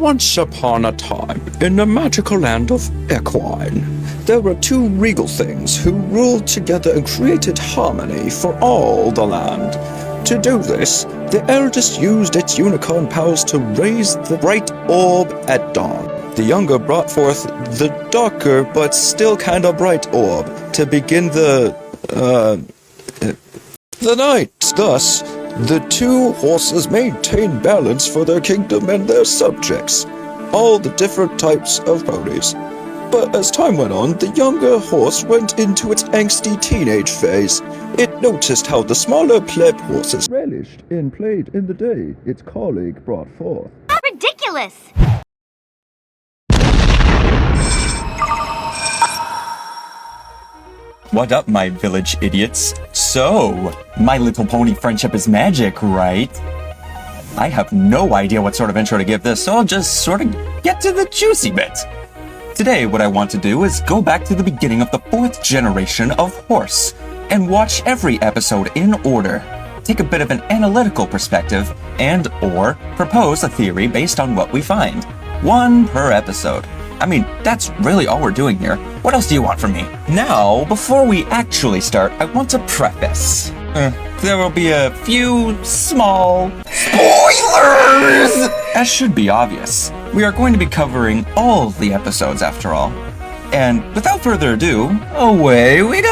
Once upon a time, in the magical land of Equine, there were two regal things who ruled together and created harmony for all the land. To do this, the eldest used its unicorn powers to raise the bright orb at dawn. The younger brought forth the darker but still kind of bright orb to begin the night. Thus, the two horses maintained balance for their kingdom and their subjects, all the different types of ponies. But as time went on, the younger horse went into its angsty teenage phase. It noticed how the smaller pleb horses relished and played in the day its colleague brought forth. Ridiculous! What up, my village idiots? So, My Little Pony friendship is magic, right? I have no idea what sort of intro to give this, so I'll just sort of get to the juicy bit. Today, what I want to do is go back to the beginning of the 4th generation of horse, and watch every episode in order, take a bit of an analytical perspective, and/or propose a theory based on what we find. 1 per episode. I mean, that's really all we're doing here. What else do you want from me? Now, before we actually start, I want to preface. There will be a few small spoilers! As should be obvious. We are going to be covering all the episodes after all. And without further ado, away we go!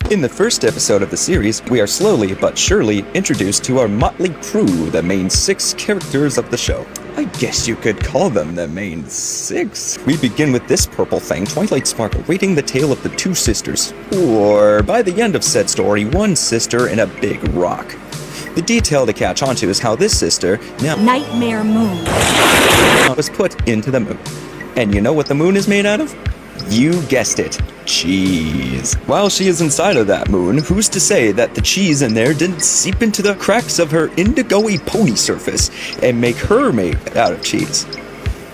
In the first episode of the series, we are slowly but surely introduced to our motley crew, the main 6 characters of the show. I guess you could call them the main 6. We begin with this purple thing, Twilight Sparkle, reading the tale of the 2 sisters. Or, by the end of said story, 1 sister and a big rock. The detail to catch onto is how this sister, now Nightmare Moon, was put into the moon. And you know what the moon is made out of? You guessed it, cheese. While she is inside of that moon, who's to say that the cheese in there didn't seep into the cracks of her indigo-y pony surface and make her made out of cheese?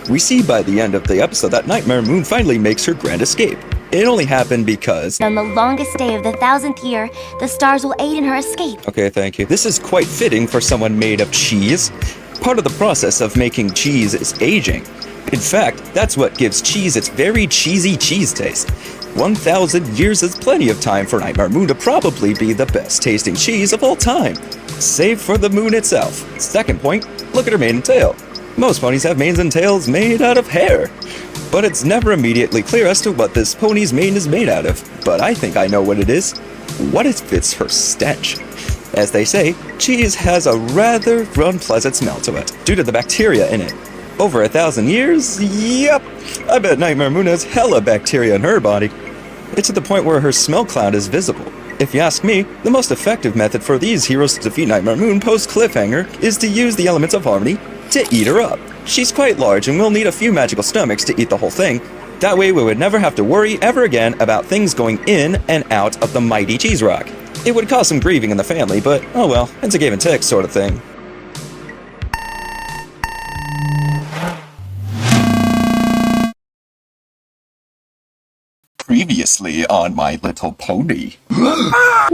We see by the end of the episode that Nightmare Moon finally makes her grand escape. It only happened because on the longest day of the 1000th year, the stars will aid in her escape. Okay, thank you. This is quite fitting for someone made of cheese. Part of the process of making cheese is aging. In fact, that's what gives cheese its very cheesy cheese taste. 1000 years is plenty of time for Nightmare Moon to probably be the best tasting cheese of all time. Save for the moon itself. Second point, look at her mane and tail. Most ponies have manes and tails made out of hair. But it's never immediately clear as to what this pony's mane is made out of. But I think I know what it is. What if it's her stench? As they say, cheese has a rather unpleasant smell to it, due to the bacteria in it. Over 1,000 years? Yep! I bet Nightmare Moon has hella bacteria in her body. It's to the point where her smell cloud is visible. If you ask me, the most effective method for these heroes to defeat Nightmare Moon post-cliffhanger is to use the elements of harmony to eat her up. She's quite large and will need a few magical stomachs to eat the whole thing. That way we would never have to worry ever again about things going in and out of the mighty cheese rock. It would cause some grieving in the family, but oh well, it's a give and take sort of thing. Previously on My Little Pony. No!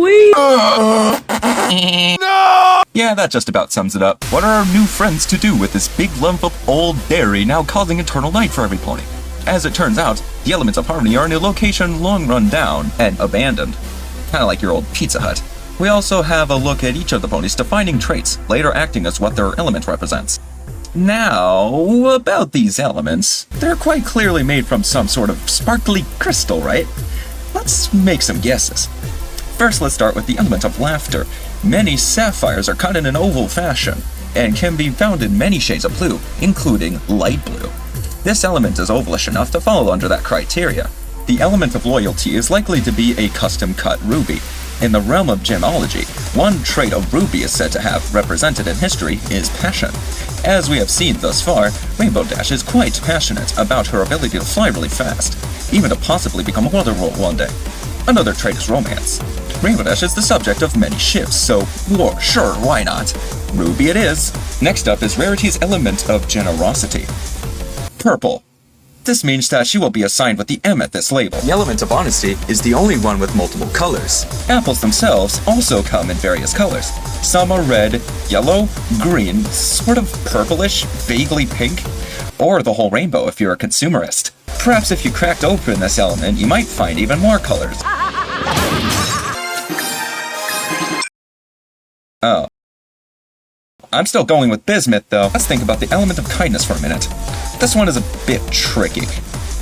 Yeah, that just about sums it up. What are our new friends to do with this big lump of old dairy now causing eternal night for every pony? As it turns out, the elements of harmony are in a location long run down and abandoned. Kinda like your old Pizza Hut. We also have a look at each of the ponies' defining traits, later acting as what their element represents. Now, about these elements, they're quite clearly made from some sort of sparkly crystal, right? Let's make some guesses. First, let's start with the element of laughter. Many sapphires are cut in an oval fashion, and can be found in many shades of blue, including light blue. This element is ovalish enough to fall under that criteria. The element of loyalty is likely to be a custom-cut ruby. In the realm of gemology, one trait a ruby is said to have represented in history is passion. As we have seen thus far, Rainbow Dash is quite passionate about her ability to fly really fast, even to possibly become a water roll one day. Another trait is romance. Rainbow Dash is the subject of many ships, so sure, why not? Ruby it is. Next up is Rarity's element of generosity. Purple. This means that she will be assigned with the M at this label. The element of honesty is the only one with multiple colors. Apples themselves also come in various colors. Some are red, yellow, green, sort of purplish, vaguely pink, or the whole rainbow if you're a consumerist. Perhaps if you cracked open this element, you might find even more colors. Oh. I'm still going with bismuth, though. Let's think about the element of kindness for a minute. This one is a bit tricky.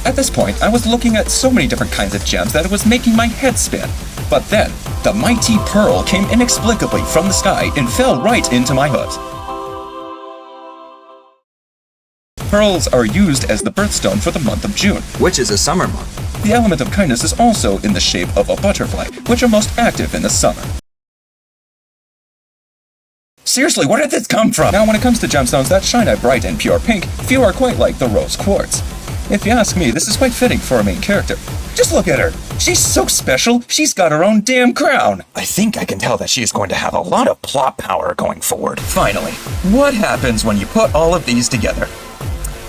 At this point, I was looking at so many different kinds of gems that it was making my head spin. But then, the mighty pearl came inexplicably from the sky and fell right into my hood. Pearls are used as the birthstone for the month of June, which is a summer month. The element of kindness is also in the shape of a butterfly, which are most active in the summer. Seriously, where did this come from? Now, when it comes to gemstones that shine a bright and pure pink, few are quite like the rose quartz. If you ask me, this is quite fitting for a main character. Just look at her. She's so special, she's got her own damn crown. I think I can tell that she is going to have a lot of plot power going forward. Finally, what happens when you put all of these together?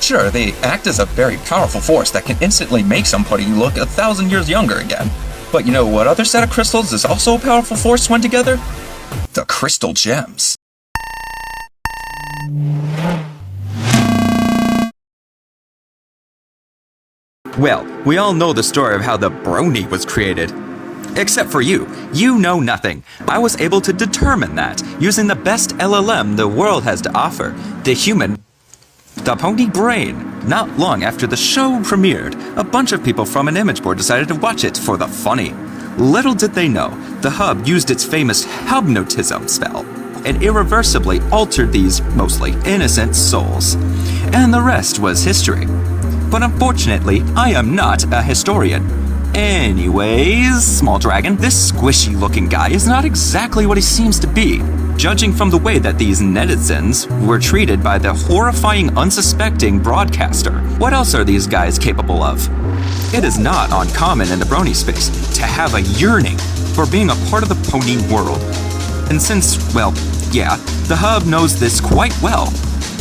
Sure, they act as a very powerful force that can instantly make somebody look 1,000 years younger again. But you know what other set of crystals is also a powerful force when together? The crystal gems. Well, we all know the story of how the brony was created. Except for you. You know nothing. I was able to determine that using the best LLM the world has to offer, the pony brain. Not long after the show premiered, a bunch of people from an image board decided to watch it for the funny. Little did they know, the hub used its famous hubnotism spell and irreversibly altered these mostly innocent souls. And the rest was history. But unfortunately, I am not a historian. Anyways, small dragon, this squishy-looking guy is not exactly what he seems to be, judging from the way that these netizens were treated by the horrifying unsuspecting broadcaster. What else are these guys capable of? It is not uncommon in the brony space to have a yearning for being a part of the pony world. And since, well, yeah, the hub knows this quite well.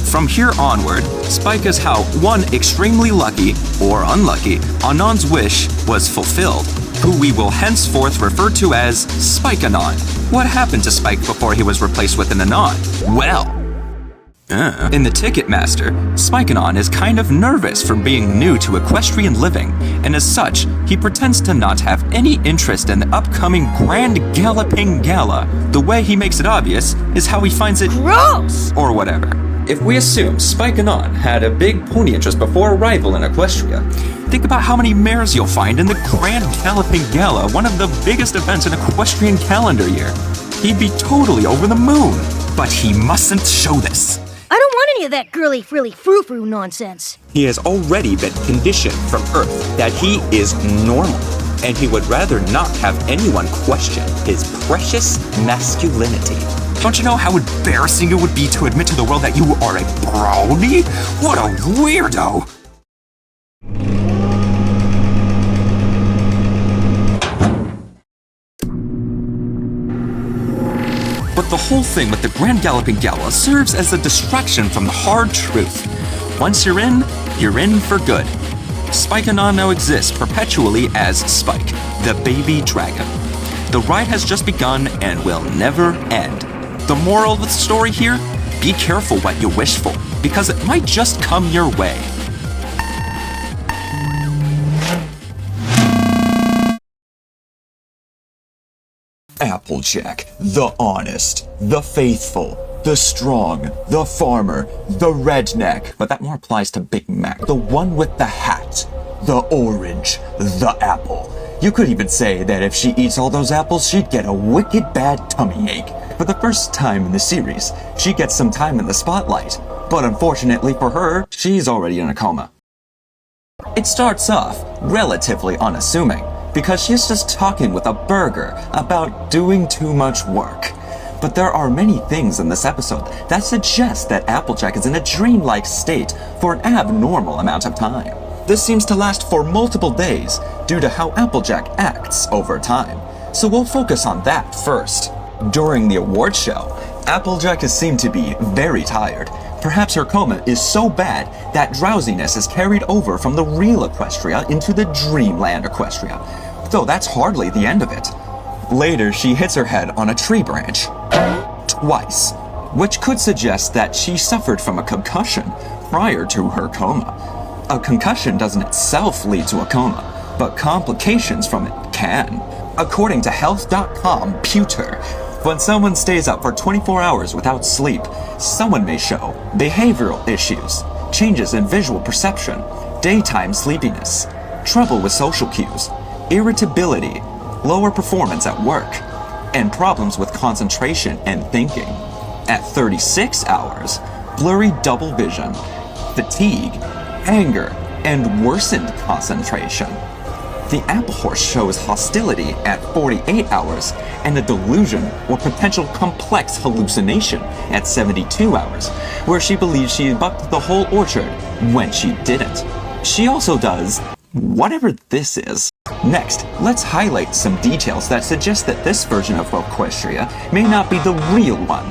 From here onward, Spike is how one extremely lucky, or unlucky, Anon's wish was fulfilled, who we will henceforth refer to as Spike-Anon. What happened to Spike before he was replaced with an Anon? Well, in the Ticketmaster, Spike-Anon is kind of nervous from being new to equestrian living, and as such, he pretends to not have any interest in the upcoming Grand Galloping Gala. The way he makes it obvious is how he finds it gross, or whatever. If we assume Spike-Anon had a big pony interest before arrival in Equestria, think about how many mares you'll find in the Grand Galloping Gala, one of the biggest events in equestrian calendar year. He'd be totally over the moon, but he mustn't show this. I don't want any of that girly frilly frou-frou nonsense. He has already been conditioned from Earth that he is normal, and he would rather not have anyone question his precious masculinity. Don't you know how embarrassing it would be to admit to the world that you are a brony? What a weirdo! But the whole thing with the Grand Galloping Gala serves as a distraction from the hard truth. Once you're in for good. Spike-Anon now exists perpetually as Spike, the baby dragon. The ride has just begun and will never end. The moral of the story here? Be careful what you wish for, because it might just come your way. Applejack, the honest, the faithful, the strong, the farmer, the redneck. But that more applies to Big Mac. The one with the hat, the orange, the apple. You could even say that if she eats all those apples, she'd get a wicked bad tummy ache. For the first time in the series, she gets some time in the spotlight. But unfortunately for her, she's already in a coma. It starts off relatively unassuming, because she's just talking with a burger about doing too much work. But there are many things in this episode that suggest that Applejack is in a dreamlike state for an abnormal amount of time. This seems to last for multiple days due to how Applejack acts over time. So we'll focus on that first. During the award show, Applejack is seen to be very tired, Perhaps her coma is so bad that drowsiness is carried over from the real Equestria into the dreamland Equestria, though that's hardly the end of it. Later, she hits her head on a tree branch. Twice, which could suggest that she suffered from a concussion prior to her coma. A concussion doesn't itself lead to a coma, but complications from it can. According to health.com Pewter, when someone stays up for 24 hours without sleep, someone may show behavioral issues, changes in visual perception, daytime sleepiness, trouble with social cues, irritability, lower performance at work, and problems with concentration and thinking. At 36 hours, blurry double vision, fatigue, anger, and worsened concentration. The apple horse shows hostility at 48 hours and a delusion or potential complex hallucination at 72 hours, where she believes she bucked the whole orchard when she didn't. She also does whatever this is. Next, let's highlight some details that suggest that this version of Equestria may not be the real one.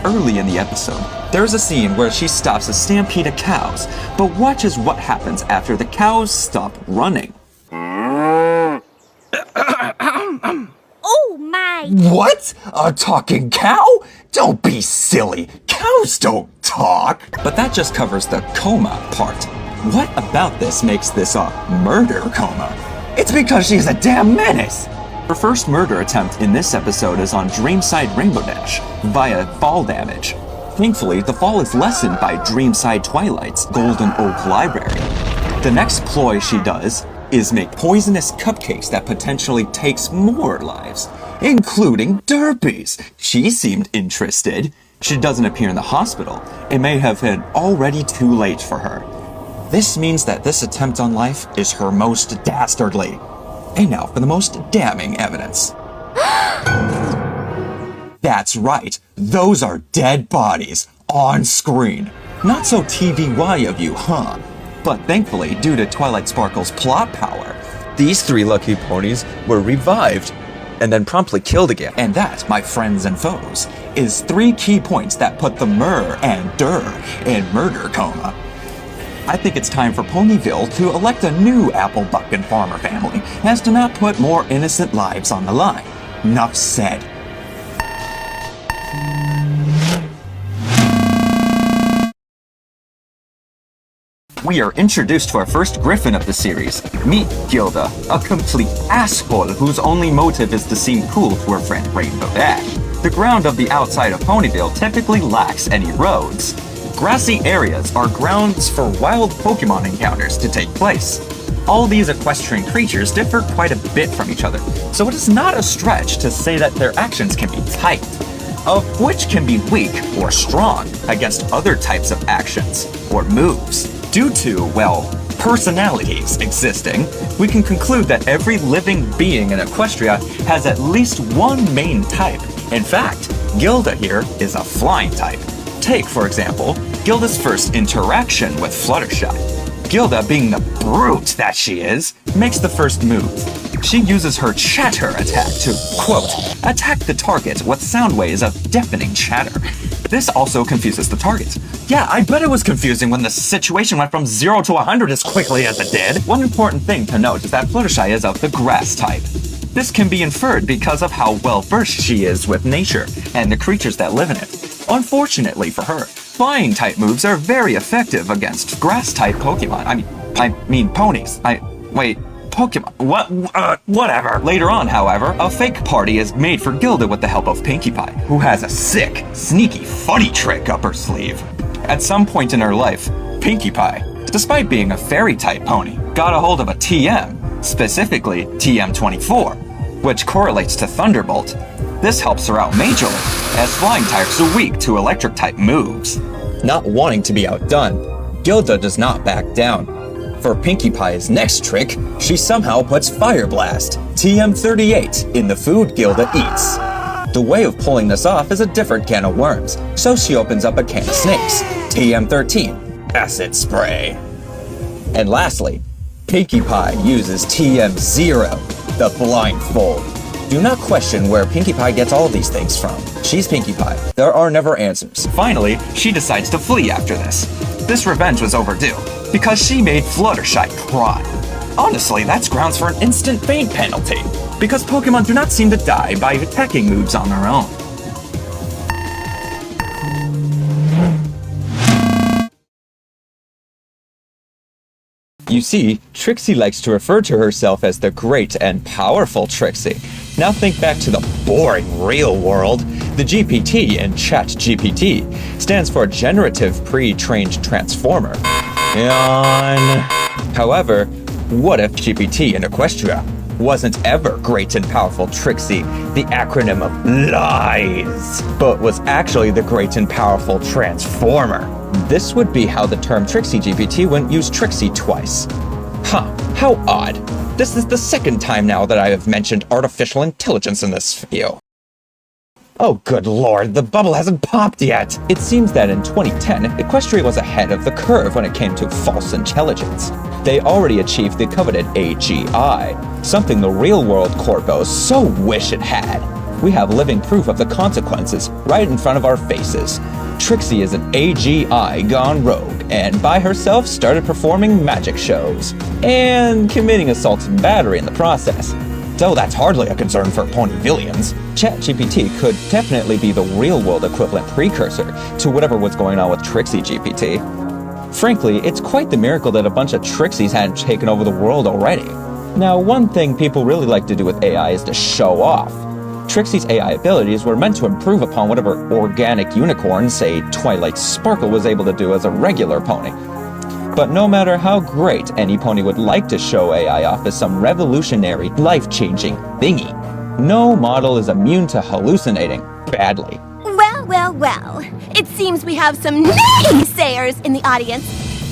Early in the episode, there's a scene where she stops a stampede of cows, but watches what happens after the cows stop running. Oh my! What? A talking cow? Don't be silly. Cows don't talk. But that just covers the coma part. What about this makes this a murder coma? It's because she's a damn menace. Her first murder attempt in this episode is on Dreamside Rainbow Dash via fall damage. Thankfully, the fall is lessened by Dreamside Twilight's Golden Oak Library. The next ploy she does is make poisonous cupcakes that potentially takes more lives, including Derpy's. She seemed interested. She doesn't appear in the hospital. It may have been already too late for her. This means that this attempt on life is her most dastardly. And now for the most damning evidence. That's right, those are dead bodies on screen. Not so TVY of you, huh? But thankfully, due to Twilight Sparkle's plot power, these three lucky ponies were revived and then promptly killed again. And that, my friends and foes, is 3 key points that put the Mur and Dur in murder coma. I think it's time for Ponyville to elect a new apple bucking farmer family as to not put more innocent lives on the line. Enough said. We are introduced to our first griffin of the series. Meet Gilda, a complete asshole whose only motive is to seem cool to her friend Rainbow Dash. The ground of the outside of Ponyville typically lacks any roads. Grassy areas are grounds for wild Pokemon encounters to take place. All these equestrian creatures differ quite a bit from each other, so it is not a stretch to say that their actions can be typed, of which can be weak or strong against other types of actions or moves. Due to, well, personalities existing, we can conclude that every living being in Equestria has at least one main type. In fact, Gilda here is a flying type. Take, for example, Gilda's first interaction with Fluttershy. Gilda, being the brute that she is, makes the first move. She uses her chatter attack to, quote, attack the target with sound waves of deafening chatter. This also confuses the target. Yeah, I bet it was confusing when the situation went from 0 to 100 as quickly as it did. One important thing to note is that Fluttershy is of the grass type. This can be inferred because of how well versed she is with nature and the creatures that live in it. Unfortunately for her, flying type moves are very effective against grass type Pokemon. I mean ponies. Pokemon. Whatever. Later on, however, a fake party is made for Gilda with the help of Pinkie Pie, who has a sick, sneaky, funny trick up her sleeve. At some point in her life, Pinkie Pie, despite being a fairy-type pony, got a hold of a TM, specifically TM24, which correlates to Thunderbolt. This helps her out majorly, as flying types are weak to electric-type moves. Not wanting to be outdone, Gilda does not back down. For Pinkie Pie's next trick, she somehow puts Fire Blast, TM38, in the food Gilda eats. The way of pulling this off is a different can of worms, so she opens up a can of snakes, TM13, Acid Spray. And lastly, Pinkie Pie uses TM0, the blindfold. Do not question where Pinkie Pie gets all of these things from. She's Pinkie Pie. There are never answers. Finally, she decides to flee after this. This revenge was overdue, because she made Fluttershy cry. Honestly, that's grounds for an instant faint penalty, because Pokemon do not seem to die by attacking moves on their own. You see, Trixie likes to refer to herself as the great and powerful Trixie. Now think back to the boring real world. The GPT in ChatGPT stands for Generative Pre-trained Transformer. However, what if GPT in Equestria wasn't ever great and powerful Trixie, the acronym of lies, but was actually the great and powerful Transformer? This would be how the term Trixie GPT wouldn't use Trixie twice. Huh, how odd. This is the second time now that I have mentioned artificial intelligence in this video. Oh good lord, the bubble hasn't popped yet! It seems that in 2010, Equestria was ahead of the curve when it came to false intelligence. They already achieved the coveted AGI, something the real-world corpos so wish it had. We have living proof of the consequences right in front of our faces. Trixie is an AGI gone rogue, and by herself started performing magic shows, and committing assault and battery in the process. Though that's hardly a concern for Ponyvillians, ChatGPT could definitely be the real-world equivalent precursor to whatever was going on with Trixie GPT. Frankly, it's quite the miracle that a bunch of Trixies hadn't taken over the world already. Now, one thing people really like to do with AI is to show off. Trixie's AI abilities were meant to improve upon whatever organic unicorn, say Twilight Sparkle, was able to do as a regular pony. But no matter how great any pony would like to show AI off as some revolutionary, life-changing thingy, no model is immune to hallucinating badly. Well. It seems we have some naysayers in the audience.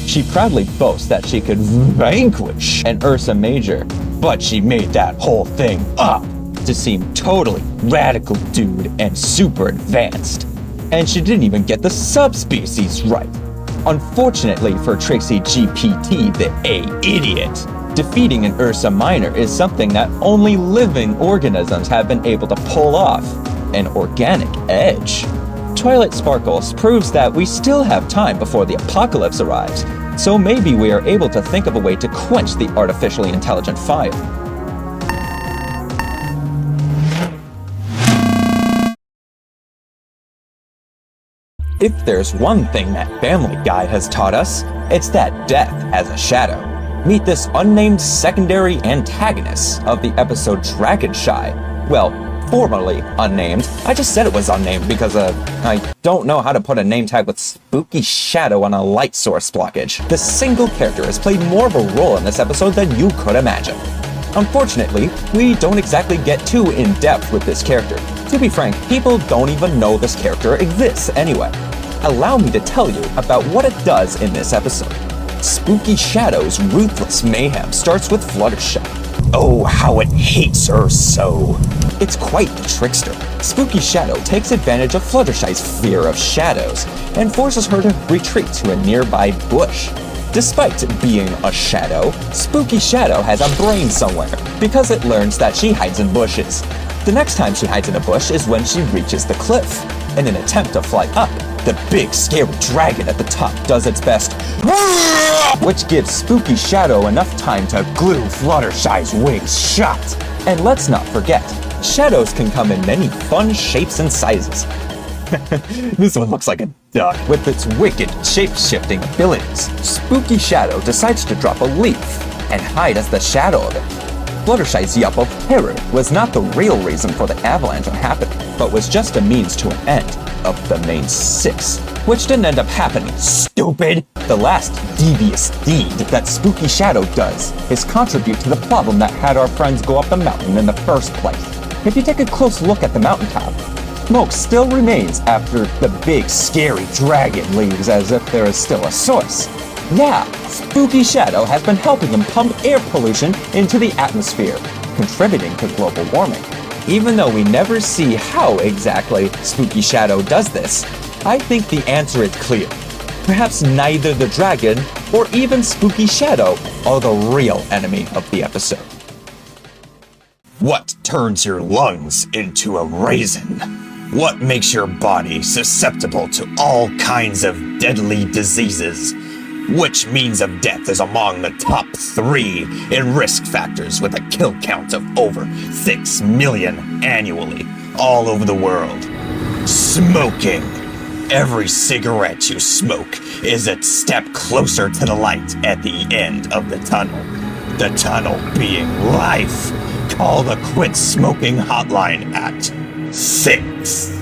She proudly boasts that she could vanquish an Ursa Major, but she made that whole thing up to seem totally radical dude and super advanced. And she didn't even get the subspecies right. Unfortunately for Trixie GPT, the A-idiot, defeating an Ursa Minor is something that only living organisms have been able to pull off, an organic edge. Twilight Sparkles proves that we still have time before the apocalypse arrives, so maybe we are able to think of a way to quench the artificially intelligent fire. If there's one thing that Family Guy has taught us, it's that death has a shadow. Meet this unnamed secondary antagonist of the episode Dragonshy. Well, formerly unnamed. I just said it was unnamed because I don't know how to put a name tag with spooky shadow on a light source blockage. The single character has played more of a role in this episode than you could imagine. Unfortunately, we don't exactly get too in-depth with this character. To be frank, people don't even know this character exists anyway. Allow me to tell you about what it does in this episode. Spooky Shadow's ruthless mayhem starts with Fluttershy. Oh, how it hates her so. It's quite the trickster. Spooky Shadow takes advantage of Fluttershy's fear of shadows and forces her to retreat to a nearby bush. Despite being a shadow, Spooky Shadow has a brain somewhere because it learns that she hides in bushes. The next time she hides in a bush is when she reaches the cliff. In an attempt to fly up, the big scary dragon at the top does its best, which gives Spooky Shadow enough time to glue Fluttershy's wings shut. And let's not forget, shadows can come in many fun shapes and sizes. This one looks like a duck. With its wicked shape-shifting abilities, Spooky Shadow decides to drop a leaf and hide as the shadow of it. Fluttershy's yelp of terror was not the real reason for the avalanche happening, but was just a means to an end of the main 6, which didn't end up happening, stupid! The last devious deed that Spooky Shadow does is contribute to the problem that had our friends go up the mountain in the first place. If you take a close look at the mountaintop, smoke still remains after the big scary dragon leaves as if there is still a source. Yeah, Spooky Shadow has been helping them pump air pollution into the atmosphere, contributing to global warming. Even though we never see how exactly Spooky Shadow does this, I think the answer is clear. Perhaps neither the dragon or even Spooky Shadow are the real enemy of the episode. What turns your lungs into a raisin? What makes your body susceptible to all kinds of deadly diseases? Which means of death is among the top 3 in risk factors with a kill count of over 6 million annually, all over the world? Smoking. Every cigarette you smoke is a step closer to the light at the end of the tunnel. The tunnel being life. Call the Quit Smoking hotline at 6.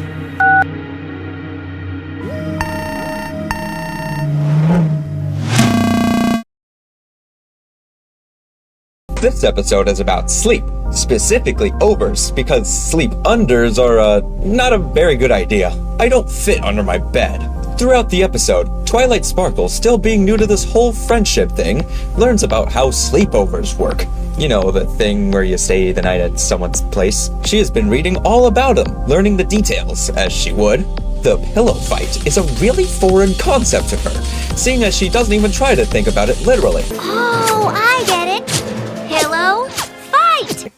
This episode is about sleep, specifically overs, because sleep unders are not a very good idea. I don't fit under my bed. Throughout the episode, Twilight Sparkle, still being new to this whole friendship thing, learns about how sleepovers work. You know, the thing where you stay the night at someone's place. She has been reading all about them, learning the details, as she would. The pillow fight is a really foreign concept to her, seeing as she doesn't even try to think about it literally. Oh, I get it. Pillow fight.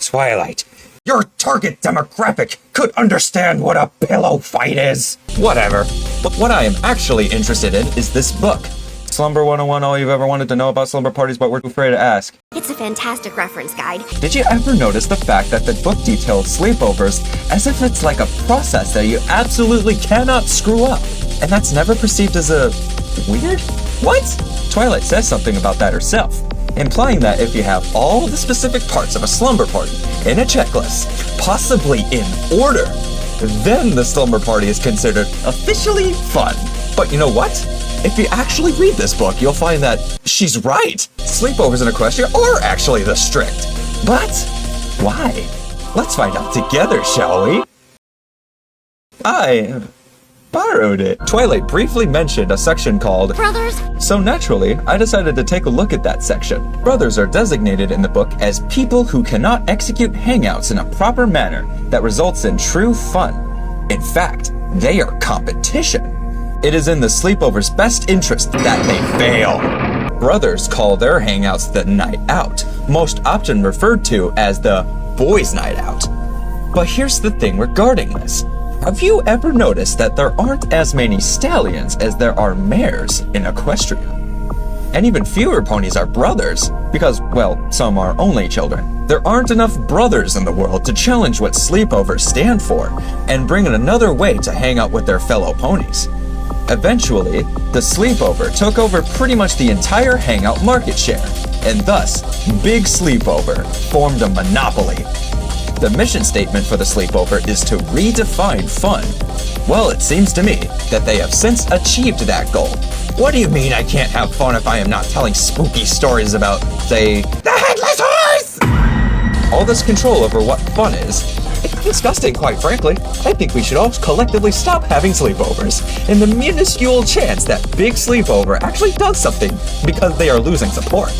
Twilight, your target demographic could understand what a pillow fight is. Whatever. But what I am actually interested in is this book. Slumber 101, all you've ever wanted to know about slumber parties, but we're too afraid to ask. It's a fantastic reference guide. Did you ever notice the fact that the book details sleepovers as if it's like a process that you absolutely cannot screw up? And that's never perceived as a weird? What? Twilight says something about that herself, implying that if you have all the specific parts of a slumber party in a checklist, possibly in order, then the slumber party is considered officially fun. But you know what? If you actually read this book, you'll find that she's right. Sleepovers in Equestria are actually the strict. But why? Let's find out together, shall we? I borrowed it. Twilight briefly mentioned a section called Brothers? So naturally, I decided to take a look at that section. Brothers are designated in the book as people who cannot execute hangouts in a proper manner that results in true fun. In fact, they are competition. It is in the sleepover's best interest that they fail. Brothers call their hangouts the night out, most often referred to as the boys' night out. But here's the thing regarding this. Have you ever noticed that there aren't as many stallions as there are mares in Equestria? And even fewer ponies are brothers, because, well, some are only children. There aren't enough brothers in the world to challenge what sleepovers stand for, and bring in another way to hang out with their fellow ponies. Eventually, the sleepover took over pretty much the entire hangout market share, and thus, Big Sleepover formed a monopoly. The mission statement for the sleepover is to redefine fun. Well, it seems to me that they have since achieved that goal. What do you mean I can't have fun if I am not telling spooky stories about, say, the Headless Horse? All this control over what fun is, it's disgusting, quite frankly. I think we should all collectively stop having sleepovers, in the minuscule chance that Big Sleepover actually does something because they are losing support.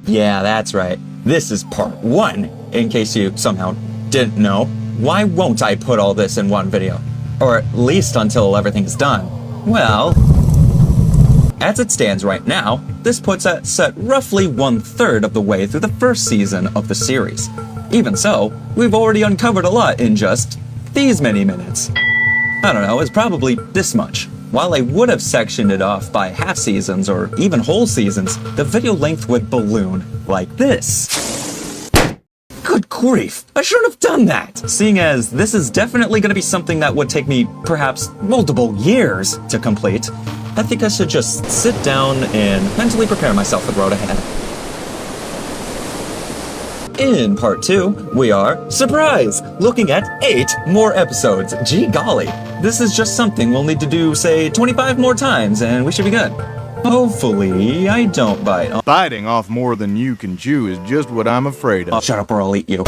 Yeah, that's right. This is part 1, in case you somehow didn't know. Why won't I put all this in one video? Or at least until everything's done. Well, as it stands right now, this puts us at roughly 1/3 of the way through the first season of the series. Even so, we've already uncovered a lot in just these many minutes. I don't know, it's probably this much. While I would have sectioned it off by half seasons or even whole seasons, the video length would balloon like this. Good grief, I shouldn't have done that! Seeing as this is definitely going to be something that would take me perhaps multiple years to complete, I think I should just sit down and mentally prepare myself for the road ahead. In part 2, we are, surprise, looking at 8 more episodes. Gee golly. This is just something we'll need to do, say, 25 more times, and we should be good. Hopefully, I don't bite. Biting off more than you can chew is just what I'm afraid of. Shut up or I'll eat you.